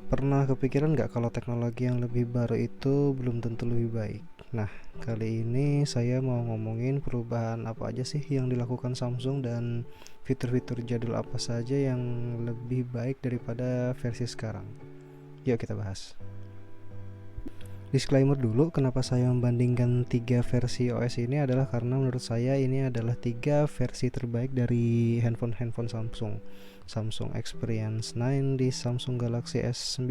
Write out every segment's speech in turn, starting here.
Pernah kepikiran nggak kalau teknologi yang lebih baru itu belum tentu lebih baik? Nah, kali ini saya mau ngomongin perubahan apa aja sih yang dilakukan Samsung dan fitur-fitur jadul apa saja yang lebih baik daripada versi sekarang. Yuk kita bahas. Disclaimer dulu, kenapa saya membandingkan tiga versi OS ini adalah karena menurut saya ini adalah tiga versi terbaik dari handphone Samsung. Samsung Experience 9 di Samsung Galaxy S9,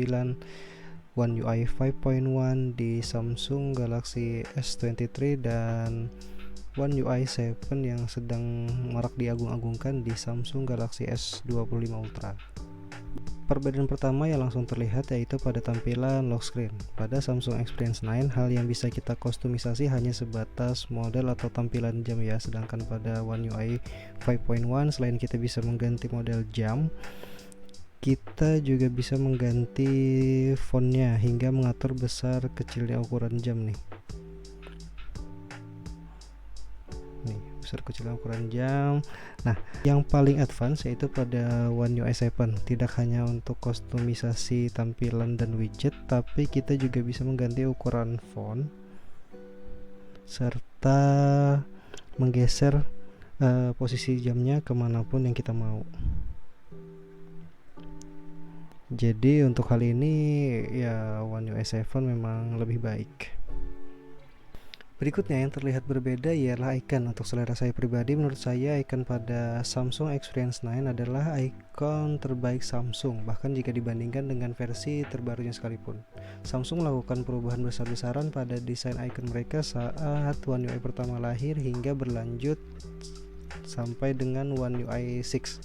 One UI 5.1 di Samsung Galaxy S23, dan One UI 7 yang sedang marak diagung-agungkan di Samsung Galaxy S25 Ultra. Perbedaan pertama yang langsung terlihat yaitu pada tampilan lock screen. Pada Samsung Experience 9, hal yang bisa kita kustomisasi hanya sebatas model atau tampilan jam ya, sedangkan pada One UI 5.1 selain kita bisa mengganti model jam, kita juga bisa mengganti fontnya hingga mengatur besar kecilnya ukuran jam nih. Besar kecilnya ukuran jam. Nah, yang paling advance yaitu pada One UI 7. Tidak hanya untuk kustomisasi tampilan dan widget, tapi kita juga bisa mengganti ukuran font serta menggeser posisi jamnya kemanapun yang kita mau. Jadi untuk hal ini ya One UI 7 memang lebih baik. Berikutnya yang terlihat berbeda ialah icon. Untuk selera saya pribadi, menurut saya icon pada Samsung Experience 9 adalah icon terbaik Samsung, bahkan jika dibandingkan dengan versi terbarunya sekalipun. Samsung melakukan perubahan besar-besaran pada desain icon mereka saat One UI pertama lahir hingga berlanjut sampai dengan One UI 6.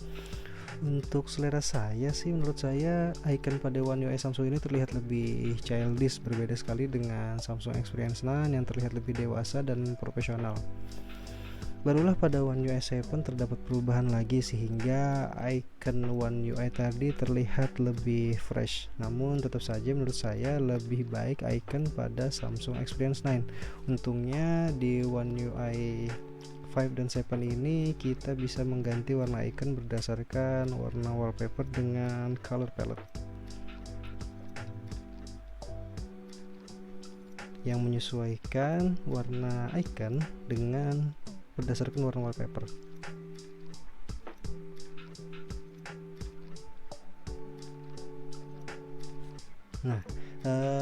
Untuk selera saya sih, menurut saya icon pada One UI Samsung ini terlihat lebih childish, berbeda sekali dengan Samsung Experience 9 yang terlihat lebih dewasa dan profesional. Barulah pada One UI 7 terdapat perubahan lagi sehingga icon One UI tadi terlihat lebih fresh. Namun tetap saja menurut saya lebih baik icon pada Samsung Experience 9. Untungnya di One UI 5 dan 7 ini kita bisa mengganti warna icon berdasarkan warna wallpaper dengan color palette yang menyesuaikan warna icon dengan berdasarkan warna wallpaper. Nah,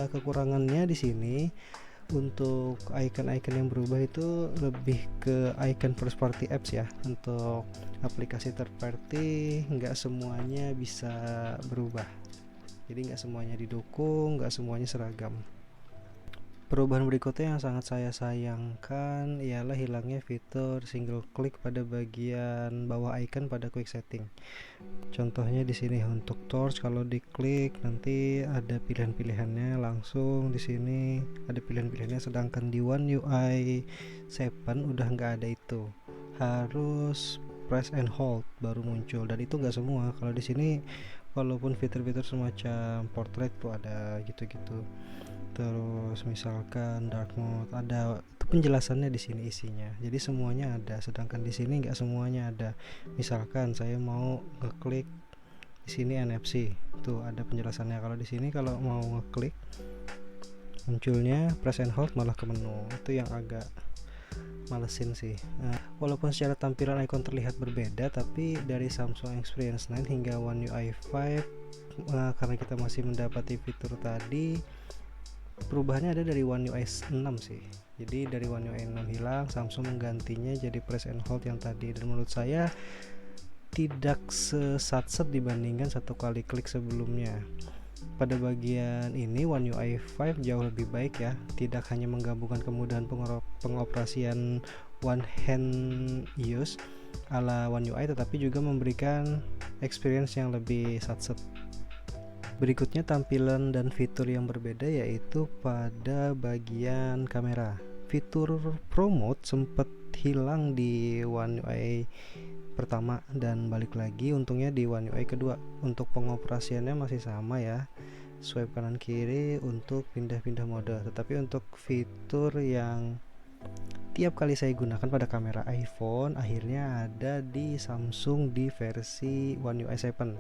kekurangannya di sini untuk icon-icon yang berubah itu lebih ke icon first party apps ya. Untuk aplikasi third party nggak semuanya bisa berubah, jadi nggak semuanya didukung, nggak semuanya seragam. Perubahan berikutnya yang sangat saya sayangkan ialah hilangnya fitur single click pada bagian bawah icon pada quick setting. Contohnya di sini untuk torch, kalau diklik nanti ada pilihan-pilihannya langsung di sini, ada pilihan-pilihannya, sedangkan di One UI 7 udah nggak ada itu. Harus press and hold baru muncul, dan itu nggak semua. Kalau di sini walaupun fitur-fitur semacam portrait tuh ada gitu-gitu. Terus misalkan dark mode ada, itu penjelasannya di sini isinya. Jadi semuanya ada, sedangkan di sini nggak semuanya ada. Misalkan saya mau ngeklik di sini NFC, tuh ada penjelasannya. Kalau di sini kalau mau ngeklik munculnya press and hold malah ke menu. Itu yang agak malesin sih. Walaupun secara tampilan icon terlihat berbeda, tapi dari Samsung Experience 9 hingga One UI 5 karena kita masih mendapati fitur tadi, perubahannya ada dari One UI 6 sih. Jadi dari One UI 6 hilang, Samsung menggantinya jadi press and hold yang tadi, dan menurut saya tidak sesatset dibandingkan satu kali klik sebelumnya. Pada bagian ini One UI 5 jauh lebih baik ya, tidak hanya menggabungkan kemudahan pengoperasian one hand use ala One UI, tetapi juga memberikan experience yang lebih satset. Berikutnya tampilan dan fitur yang berbeda yaitu pada bagian kamera. Fitur Pro Mode sempat hilang di One UI pertama dan balik lagi untungnya di One UI kedua. Untuk pengoperasiannya masih sama ya, swipe kanan kiri untuk pindah-pindah mode, tetapi untuk fitur yang setiap kali saya gunakan pada kamera iPhone akhirnya ada di Samsung di versi One UI 7.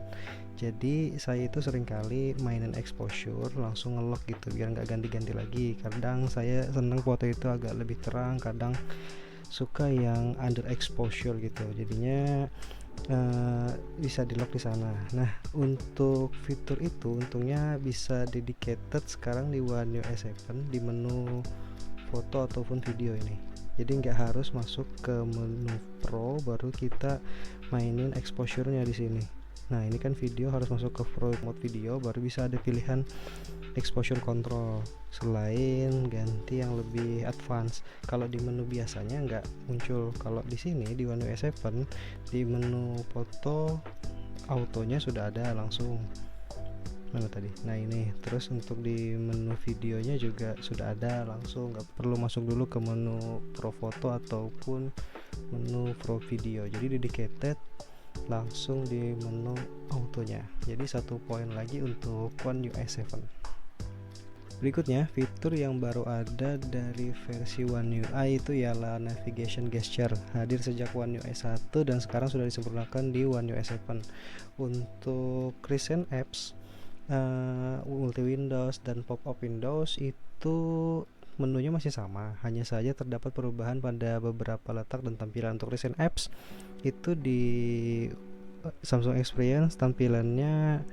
Jadi saya itu seringkali mainin exposure langsung ngelock gitu biar nggak ganti-ganti lagi. Kadang saya seneng foto itu agak lebih terang, kadang suka yang under exposure gitu, jadinya bisa di lock di sana. Nah, untuk fitur itu untungnya bisa dedicated sekarang di One UI 7 di menu foto ataupun video ini. Jadi nggak harus masuk ke menu Pro baru kita mainin exposure-nya di sini. Nah, ini kan video harus masuk ke Pro mode video baru bisa ada pilihan exposure control selain ganti yang lebih advance. Kalau di menu biasanya nggak muncul. Kalau di sini di One UI 7 di menu foto autonya sudah ada langsung. Mana tadi? Nah, ini terus untuk di menu videonya juga sudah ada langsung, nggak perlu masuk dulu ke menu Pro Foto ataupun menu Pro Video. Jadi dedicated langsung di menu autonya. Jadi satu poin lagi untuk One UI 7. Berikutnya, fitur yang baru ada dari versi One UI itu ialah navigation gesture. Hadir sejak One UI 1 dan sekarang sudah disempurnakan di One UI 7. Untuk recent apps, multi windows dan pop-up windows itu menunya masih sama, hanya saja terdapat perubahan pada beberapa letak dan tampilan. Untuk recent apps itu di Samsung Experience tampilannya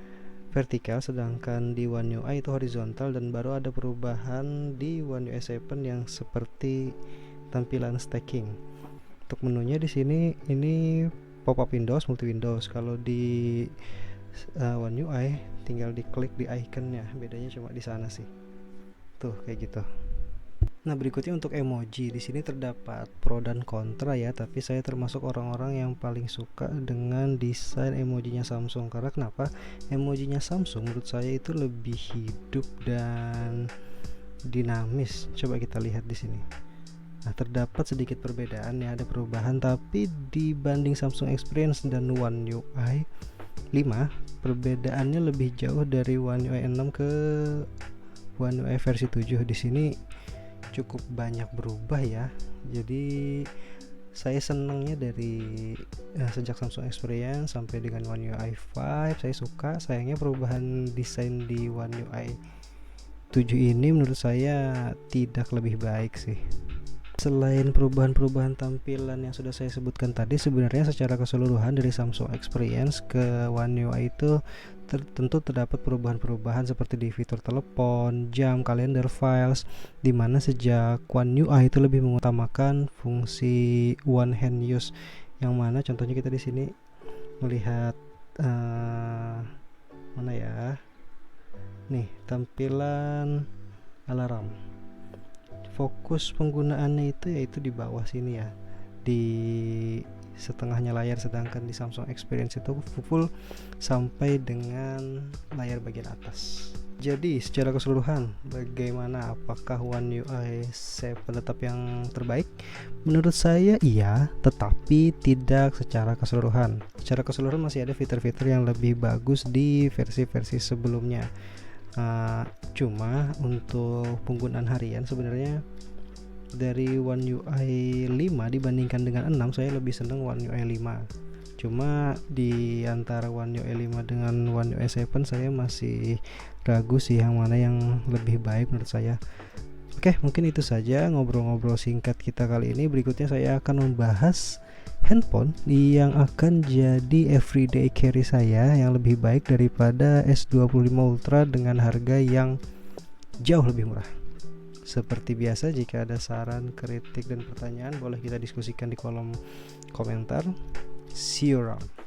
vertikal, sedangkan di One UI itu horizontal, dan baru ada perubahan di One UI 7 yang seperti tampilan stacking. Untuk menunya di sini ini pop-up windows, multi windows. Kalau di One UI tinggal diklik di iconnya, bedanya cuma di sana sih. Tuh kayak gitu. Nah, berikutnya untuk emoji. Di sini terdapat pro dan kontra ya, tapi saya termasuk orang-orang yang paling suka dengan desain emojinya Samsung. Karena kenapa? Emojinya Samsung menurut saya itu lebih hidup dan dinamis. Coba kita lihat di sini. Nah, terdapat sedikit perbedaan ya, ada perubahan, tapi dibanding Samsung Experience dan One UI 5, perbedaannya lebih jauh dari One UI 6 ke One UI versi 7. Di sini cukup banyak berubah ya. Jadi saya senangnya dari sejak Samsung Experience sampai dengan One UI 5 saya suka. Sayangnya perubahan desain di One UI 7 ini menurut saya tidak lebih baik sih. Selain perubahan-perubahan tampilan yang sudah saya sebutkan tadi, sebenarnya secara keseluruhan dari Samsung Experience ke One UI itu tentu terdapat perubahan-perubahan seperti di fitur telepon, jam, kalender, files, dimana sejak One UI itu lebih mengutamakan fungsi one hand use, yang mana contohnya kita di sini melihat mana ya, nih tampilan alarm. Fokus penggunaannya itu yaitu di bawah sini ya, di setengahnya layar, sedangkan di Samsung Experience itu full sampai dengan layar bagian atas. Jadi secara keseluruhan bagaimana, apakah One UI 7 tetap yang terbaik? Menurut saya iya, tetapi tidak secara keseluruhan. Secara keseluruhan masih ada fitur-fitur yang lebih bagus di versi-versi sebelumnya. Cuma untuk penggunaan harian sebenarnya dari One UI 5 dibandingkan dengan 6 saya lebih senang One UI 5. Cuma di antara One UI 5 dengan One UI 7 saya masih ragu sih yang mana yang lebih baik menurut saya. Oke, mungkin itu saja ngobrol-ngobrol singkat kita kali ini. Berikutnya saya akan membahas handphone yang akan jadi everyday carry saya yang lebih baik daripada S25 Ultra dengan harga yang jauh lebih murah. Seperti biasa, jika ada saran, kritik, dan pertanyaan boleh kita diskusikan di kolom komentar. See you around.